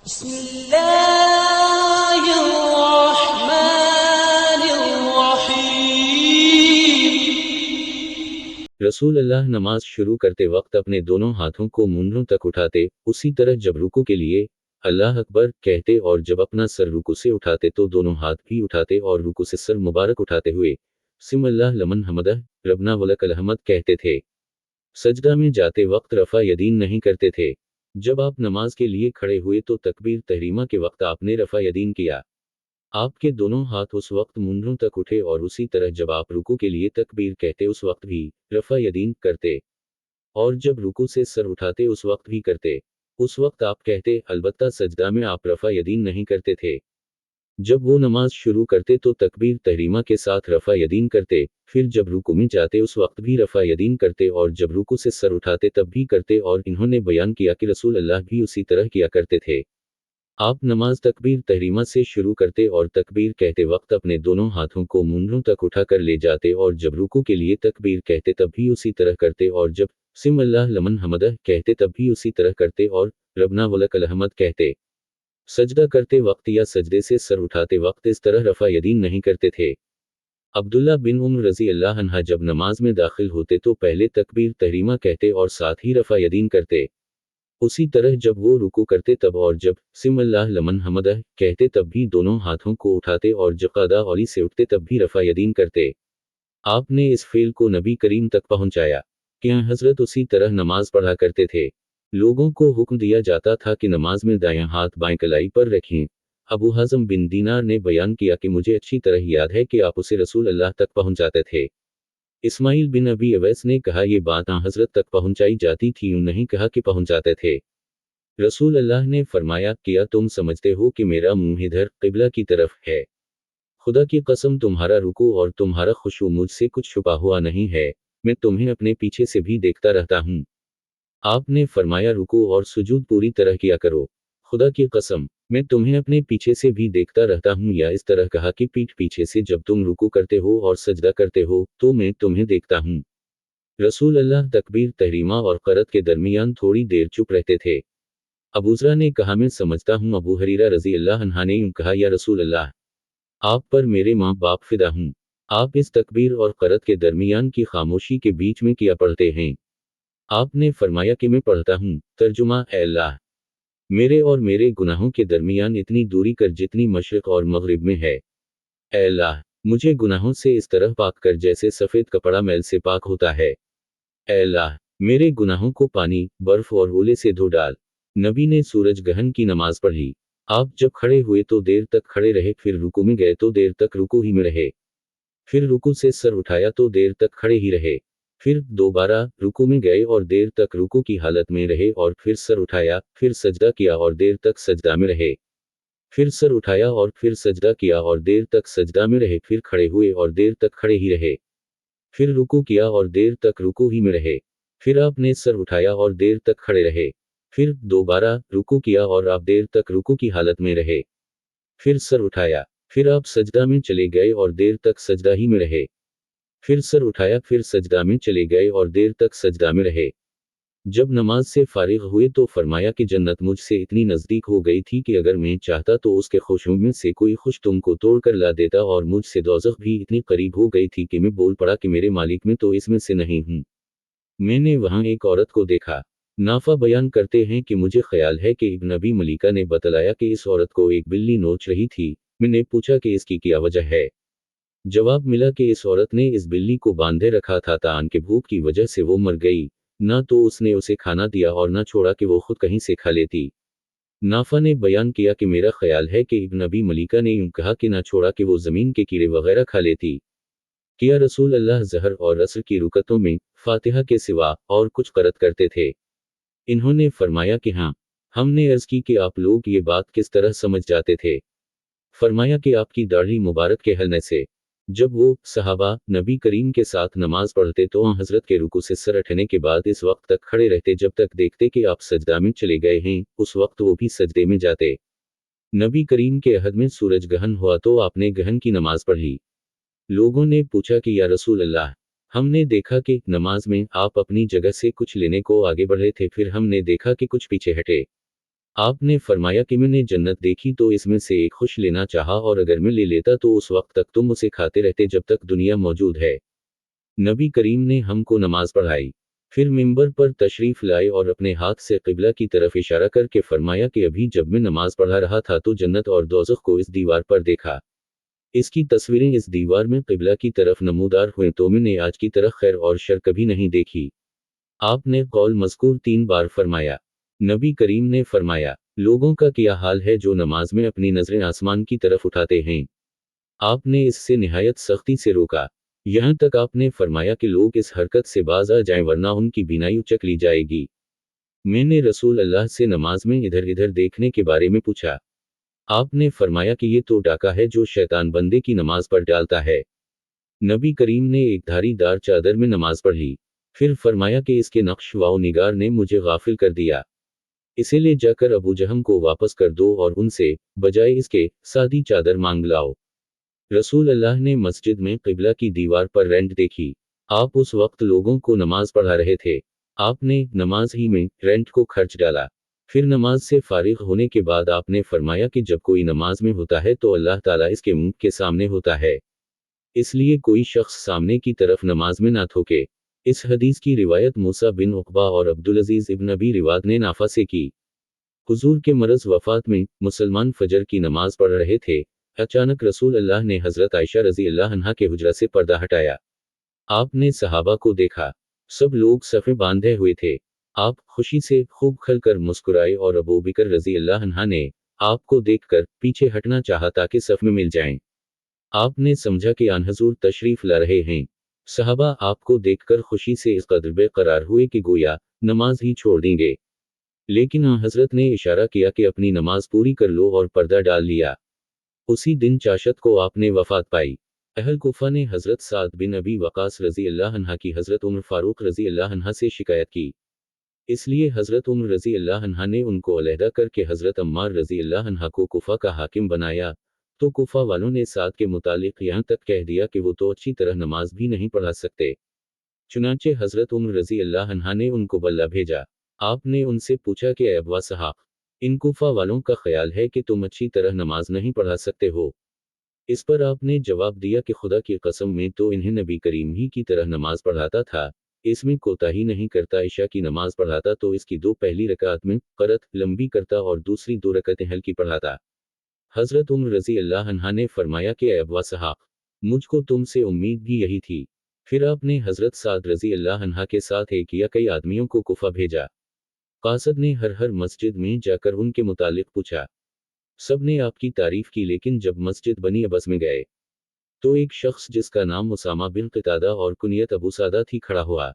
بسم الله الرحمن الرحيم रसूल अल्लाह नमाज शुरू करते वक्त अपने दोनों हाथों को मूंढों तक उठाते, उसी तरह जब रुकू के लिए अल्लाह अकबर कहते और जब अपना सर रुकू से उठाते तो दोनों हाथ भी उठाते और रुकू से सर मुबारक उठाते हुए सिम अल्लाह लमन हमदह रबना वलकल हमद कहते थे। सजदा में जाते वक्त रफ़ा यदीन नहीं करते थे। जब आप नमाज के लिए खड़े हुए तो तकबीर तहरीमा के वक्त आपने रफ़ा यदीन किया। आपके दोनों हाथ उस वक्त मूंढों तक उठे और उसी तरह जब आप रुकू के लिए तकबीर कहते उस वक्त भी रफ़ा यदीन करते और जब रुकू से सर उठाते उस वक्त भी करते। उस वक्त आप कहते, अलबत्ता सजदा में आप रफ़ा यदीन नहीं करते थे। जब वो नमाज शुरू करते तो तकबीर तहरीमा के साथ रफ़ा यदीन करते, फिर जब रुकू में जाते उस वक्त भी रफ़ा यदीन करते और जब रुकू से सर उठाते तब भी करते। और इन्होंने बयान किया कि रसूल अल्लाह भी उसी तरह किया करते थे। आप नमाज तकबीर तहरीमा से शुरू करते और तकबीर कहते वक्त अपने दोनों हाथों को मूंढों तक उठाकर ले जाते और जब रुकू के लिए तकबीर कहते तब भी उसी तरह करते और जब सिम अल्लाह लमन हमदह कहते तब भी उसी तरह करते और रबना वलकल हमद कहते। सजदा करते वक्त या सजदे से सर उठाते वक्त इस तरह रफ़ा यदीन नहीं करते थे। अब्दुल्ला बिन उम्र रज़ी अल्लाह अन्हा जब नमाज में दाखिल होते तो पहले तकबीर तहरीमा कहते और साथ ही रफ़ा यदीन करते। उसी तरह जब वो रुकू करते तब और जब सिम अल्लाह लमन हमदह कहते तब भी दोनों हाथों को उठाते और जब क़दा औली से उठते तब भी रफ़ा यदीन करते। आपने इस फेल को नबी करीम तक पहुंचाया कि हज़रत उसी तरह नमाज पढ़ा करते थे। लोगों को हुक्म दिया जाता था कि नमाज में दायां हाथ बाएं कलाई पर रखें। अबू हज़म बिन दीनार ने बयान किया कि मुझे अच्छी तरह याद है कि आप उसे रसूल अल्लाह तक पहुंचाते थे। इस्माइल बिन अबी अवैस ने कहा ये बात हज़रत तक पहुंचाई जाती थी, यूं नहीं कहा कि पहुंचाते थे। रसूल अल्लाह ने फरमाया, क्या तुम समझते हो कि मेरा मुंह इधर क़िबला की तरफ है? खुदा की कसम तुम्हारा रुकू और तुम्हारा खुशू मुझसे कुछ छुपा हुआ नहीं है, मैं तुम्हें अपने पीछे से भी देखता रहता हूँ। आपने फरमाया रुकू और सुजूद पूरी तरह किया करो। खुदा की कसम, मैं तुम्हें अपने पीछे से भी देखता रहता हूँ, या इस तरह कहा कि पीठ पीछे से जब तुम रुकू करते हो और सजदा करते हो तो मैं तुम्हें देखता हूँ। रसूल अल्लाह तकबीर तहरीमा और क़रत के दरमियान थोड़ी देर चुप रहते थे। अबूज़रा ने कहा मैं समझता हूँ अबू हरीरा रज़ी अल्लाह अन्हा ने यूं कहा, या रसूल अल्लाह, आप पर मेरे माँ बाप फिदा हूँ, आप इस तकबीर और क़रत के दरमियान की खामोशी के बीच में क्या पढ़ते हैं? आपने फरमाया कि मैं पढ़ता हूँ। तर्जुमा, ऐ अल्लाह, मेरे और मेरे गुनाहों के दरमियान इतनी दूरी कर जितनी मशरिक़ और मग़रिब में है। ऐ अल्लाह, मुझे गुनाहों से इस तरह पाक कर जैसे सफ़ेद कपड़ा मैल से पाक होता है। ऐ अल्लाह, मेरे गुनाहों को पानी, बर्फ़ और ओले से धो डाल। नबी ने सूरज ग्रहण की नमाज पढ़ी। आप जब खड़े हुए तो देर तक खड़े रहे, फिर रुकू में गए तो देर तक रुकू ही में रहे, फिर रुकू से सर उठाया तो देर तक खड़े ही रहे, फिर दोबारा रुकू में गए और देर तक रुकू की हालत में रहे और फिर सर उठाया, फिर सजदा किया और देर तक सजदा में रहे, फिर सर उठाया और फिर सजदा किया और देर तक सजदा में रहे, फिर खड़े हुए और देर तक खड़े ही रहे, फिर रुकू किया और देर तक रुकू ही में रहे, फिर आपने सर उठाया और देर तक खड़े रहे, फिर दोबारा रुकू किया और आप देर तक रुकू की हालत में रहे, फिर सर उठाया, फिर आप सजदा में चले गए और देर तक सजदा ही में रहे, फिर सर उठाया, फिर सजदा में चले गए और देर तक सजदा में रहे। जब नमाज से फारिग हुए तो फरमाया कि जन्नत मुझसे इतनी नज़दीक हो गई थी कि अगर मैं चाहता तो उसके खुशबू में से कोई खुश तुमको तोड़ कर ला देता, और मुझसे दोज़ख भी इतनी करीब हो गई थी कि मैं बोल पड़ा कि मेरे मालिक, मैं तो इसमें से नहीं हूँ। मैंने वहाँ एक औरत को देखा। नाफा बयान करते हैं कि मुझे ख्याल है कि इब्न अबी मलीका ने बतलाया कि इस औरत को एक बिल्ली नोच रही थी। मैंने पूछा कि इसकी क्या वजह है। जवाब मिला कि इस औरत ने इस बिल्ली को बांधे रखा था तान के भूख की वजह से वो मर गई, ना तो उसने उसे खाना दिया और ना छोड़ा कि वो खुद कहीं से खा लेती। नाफा ने बयान किया कि मेरा ख्याल है कि इब्न अबी मलीका ने यूं कहा कि ना छोड़ा कि वो ज़मीन के कीड़े वगैरह खा लेती। किया रसूल अल्लाह ज़हर और असर की रुकतों में फातिहा के सिवा और कुछ क़रत करते थे? इन्होंने फरमाया कि हाँ। हमने अर्ज़ की कि आप लोग ये बात किस तरह समझ जाते थे? फरमाया कि आपकी दाढ़ी मुबारक के हलने से। जब वो सहाबा नबी करीम के साथ नमाज पढ़ते तो हज़रत के रुकू से सर उठने के बाद इस वक्त तक खड़े रहते जब तक देखते कि आप सजदा में चले गए हैं, उस वक्त वो भी सजदे में जाते। नबी करीम के अहद में सूरज ग्रहण हुआ तो आपने ग्रहण की नमाज पढ़ी। लोगों ने पूछा कि या रसूल अल्लाह, हमने देखा कि नमाज में आप अपनी जगह से कुछ लेने को आगे बढ़े थे, फिर हमने देखा कि कुछ पीछे हटे। آپ نے فرمایا کہ میں نے جنت دیکھی تو اس میں سے ایک خوش لینا چاہا اور اگر میں لے لیتا تو اس وقت تک تم اسے کھاتے رہتے جب تک دنیا موجود ہے۔ نبی کریم نے ہم کو نماز پڑھائی، پھر منبر پر تشریف لائے اور اپنے ہاتھ سے قبلہ کی طرف اشارہ کر کے فرمایا کہ ابھی جب میں نماز پڑھا رہا تھا تو جنت اور دوزخ کو اس دیوار پر دیکھا۔ اس کی تصویریں اس دیوار میں قبلہ کی طرف نمودار ہوئیں تو میں نے آج کی طرح خیر اور شر کبھی نہیں دیکھی۔ آپ نے قول مذکور 3 بار فرمایا۔ نبی کریم نے فرمایا، لوگوں کا کیا حال ہے جو نماز میں اپنی نظریں آسمان کی طرف اٹھاتے ہیں۔ آپ نے اس سے نہایت سختی سے روکا، یہاں تک آپ نے فرمایا کہ لوگ اس حرکت سے باز آ جائیں ورنہ ان کی بینائی اچک لی جائے گی۔ میں نے رسول اللہ سے نماز میں ادھر ادھر دیکھنے کے بارے میں پوچھا۔ آپ نے فرمایا کہ یہ تو ڈاکہ ہے جو شیطان بندے کی نماز پر ڈالتا ہے۔ نبی کریم نے ایک دھاری دار چادر میں نماز پڑھی، پھر فرمایا کہ اس کے نقش و نگار نے مجھے غافل کر دیا، اسے لے جا کر ابو جہم کو واپس کر دو اور ان سے بجائے اس کے سادی چادر مانگ لاؤ۔ رسول اللہ نے مسجد میں قبلہ کی دیوار پر رینٹ دیکھی۔ آپ اس وقت لوگوں کو نماز پڑھا رہے تھے۔ آپ نے نماز ہی میں رینٹ کو خرچ ڈالا۔ پھر نماز سے فارغ ہونے کے بعد آپ نے فرمایا کہ جب کوئی نماز میں ہوتا ہے تو اللہ تعالیٰ اس کے منہ کے سامنے ہوتا ہے، اس لیے کوئی شخص سامنے کی طرف نماز میں نہ تھوکے۔ اس حدیث کی روایت موسیٰ بن عقبہ اور عبدالعزیز ابن ابی رواد نے نافع سے کی۔ حضور کے مرض وفات میں مسلمان فجر کی نماز پڑھ رہے تھے، اچانک رسول اللہ نے حضرت عائشہ رضی اللہ عنہا کے حجرہ سے پردہ ہٹایا۔ آپ نے صحابہ کو دیکھا، سب لوگ صفیں باندھے ہوئے تھے۔ آپ خوشی سے خوب کھل کر مسکرائے اور ابو بکر رضی اللہ عنہ نے آپ کو دیکھ کر پیچھے ہٹنا چاہا تاکہ صف میں مل جائیں۔ آپ نے سمجھا کہ آن حضور تشریف لا رہے ہیں۔ صحابہ آپ کو دیکھ کر خوشی سے اس قدر بے قرار ہوئے کہ گویا نماز ہی چھوڑ دیں گے، لیکن آن حضرت نے اشارہ کیا کہ اپنی نماز پوری کر لو اور پردہ ڈال لیا۔ اسی دن چاشت کو آپ نے وفات پائی۔ اہل کوفہ نے حضرت سعد بن ابی وقاص رضی اللہ عنہ کی حضرت عمر فاروق رضی اللہ عنہ سے شکایت کی، اس لیے حضرت عمر رضی اللہ عنہ نے ان کو علیحدہ کر کے حضرت عمار رضی اللہ عنہ کو کوفہ کا حاکم بنایا، تو کوفہ والوں نے سعد کے متعلق یہاں تک کہہ دیا کہ وہ تو اچھی طرح نماز بھی نہیں پڑھا سکتے۔ چنانچہ حضرت عمر رضی اللہ عنہ نے ان کو بلہ بھیجا۔ آپ نے ان سے پوچھا کہ اے ابوا صحاق، ان کوفہ والوں کا خیال ہے کہ تم اچھی طرح نماز نہیں پڑھا سکتے ہو۔ اس پر آپ نے جواب دیا کہ خدا کی قسم میں تو انہیں نبی کریم ہی کی طرح نماز پڑھاتا تھا، اس میں کوتاہی نہیں کرتا۔ عشاء کی نماز پڑھاتا تو اس کی 2 پہلی رکعت میں قرأت لمبی کرتا اور دوسری 2 رکعتیں ہلکی پڑھاتا۔ حضرت عمر رضی اللہ عنہ نے فرمایا کہ اے ابوا صحاق، مجھ کو تم سے امید بھی یہی تھی۔ پھر آپ نے حضرت سعد رضی اللہ عنہ کے ساتھ ایک یا کئی آدمیوں کو کوفہ بھیجا۔ قاصد نے ہر مسجد میں جا کر ان کے متعلق پوچھا، سب نے آپ کی تعریف کی، لیکن جب مسجد بنی ابس میں گئے تو ایک شخص جس کا نام اسامہ بن قتادہ اور کنیت ابو سعدہ تھی کھڑا ہوا۔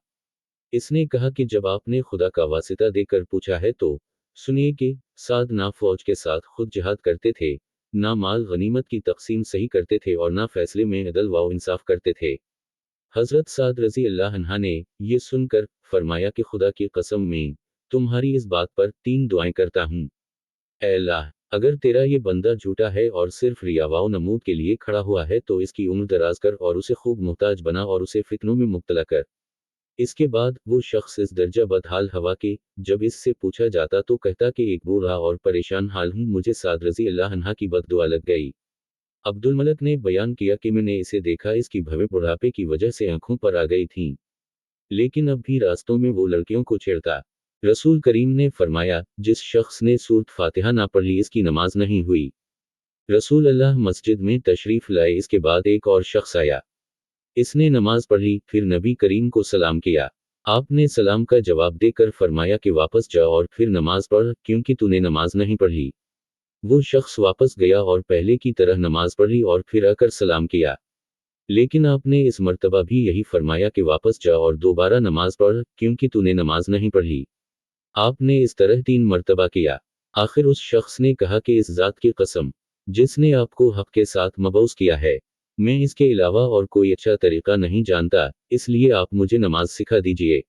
اس نے کہا کہ جب آپ نے خدا کا واسطہ دے کر پوچھا ہے تو سنیے کہ سعد نہ فوج کے ساتھ خود جہاد کرتے تھے، نہ مال غنیمت کی تقسیم صحیح کرتے تھے اور نہ فیصلے میں عدل و انصاف کرتے تھے۔ حضرت سعد رضی اللہ عنہ نے یہ سن کر فرمایا کہ خدا کی قسم میں تمہاری اس بات پر 3 دعائیں کرتا ہوں۔ اے اللہ، اگر تیرا یہ بندہ جھوٹا ہے اور صرف ریا و نمود کے لیے کھڑا ہوا ہے تو اس کی عمر دراز کر اور اسے خوب محتاج بنا اور اسے فتنوں میں مبتلا کر۔ اس کے بعد وہ شخص اس درجہ بدحال ہوا کہ جب اس سے پوچھا جاتا تو کہتا کہ ایک بوڑھا اور پریشان حال ہوں، مجھے سعد رضی اللہ عنہ کی بد دعا لگ گئی۔ عبد الملک نے بیان کیا کہ میں نے اسے دیکھا، اس کی بھویں بڑھاپے کی وجہ سے آنکھوں پر آ گئی تھیں، لیکن اب بھی راستوں میں وہ لڑکیوں کو چھیڑتا۔ رسول کریم نے فرمایا، جس شخص نے سورۃ فاتحہ نہ پڑھی اس کی نماز نہیں ہوئی۔ رسول اللہ مسجد میں تشریف لائے، اس کے بعد ایک اور شخص آیا، اس نے نماز پڑھی، پھر نبی کریم کو سلام کیا۔ آپ نے سلام کا جواب دے کر فرمایا کہ واپس جا اور پھر نماز پڑھ کیونکہ تو نے نماز نہیں پڑھی۔ وہ شخص واپس گیا اور پہلے کی طرح نماز پڑھی اور پھر آ کر سلام کیا، لیکن آپ نے اس مرتبہ بھی یہی فرمایا کہ واپس جا اور دوبارہ نماز پڑھ کیونکہ تو نے نماز نہیں پڑھی۔ آپ نے اس طرح 3 مرتبہ کیا۔ آخر اس شخص نے کہا کہ اس ذات کی قسم جس نے آپ کو حق کے ساتھ مبعوث کیا ہے، میں اس کے علاوہ اور کوئی اچھا طریقہ نہیں جانتا، اس لیے آپ مجھے نماز سکھا دیجئے۔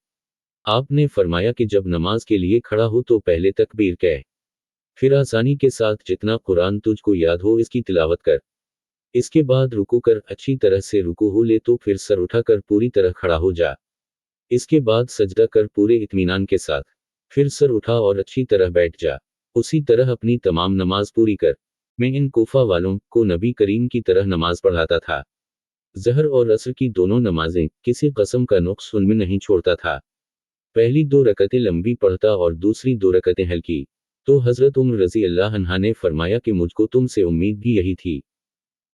آپ نے فرمایا کہ جب نماز کے لیے کھڑا ہو تو پہلے تکبیر کہہ، پھر آسانی کے ساتھ جتنا قرآن تجھ کو یاد ہو اس کی تلاوت کر، اس کے بعد رکوع کر، اچھی طرح سے رکوع ہو لے تو پھر سر اٹھا کر پوری طرح کھڑا ہو جا، اس کے بعد سجدہ کر پورے اطمینان کے ساتھ، پھر سر اٹھا اور اچھی طرح بیٹھ جا، उसी तरह अपनी तमाम नमाज पूरी कर। मैं इन कोफा वालों को नबी करीम की तरह नमाज पढ़ाता था। ज़हर और असर की दोनों नमाजें किसी कस्म का नुक्स उनमें नहीं छोड़ता था। पहली 2 रकतें लंबी पढ़ता और दूसरी 2 रकतें हल्की। तो हज़रत उम्र रज़ी अल्लाह अन्हा ने फरमाया कि मुझको तुमसे उम्मीद भी यही थी।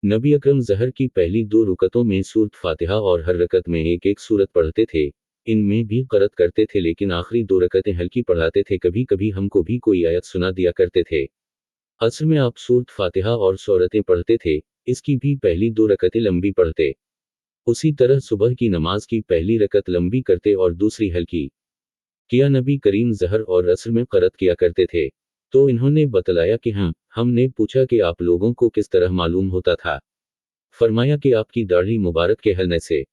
नबी अकरम ज़हर की पहली 2 रकतों में सूरत फातिहा और हर रकत में एक-एक सूरत पढ़ते थे। इनमें भी क़रात करते थे लेकिन आखिरी 2 रकतें हल्की पढ़ाते थे। कभी-कभी हमको भी कोई आयत सुना दिया करते थे। असर में आप सूरत फातिहा और सूरतें पढ़ते थे, इसकी भी पहली 2 रकतें लंबी पढ़ते। उसी तरह सुबह की नमाज की पहली रकत लंबी करते और दूसरी हल्की। क्या नबी करीम ज़हर और असर में क़रात किया करते थे? तो इन्होंने बतलाया कि हाँ। हमने पूछा कि आप लोगों को किस तरह मालूम होता था? फरमाया कि आपकी दाढ़ी मुबारक के हलने से।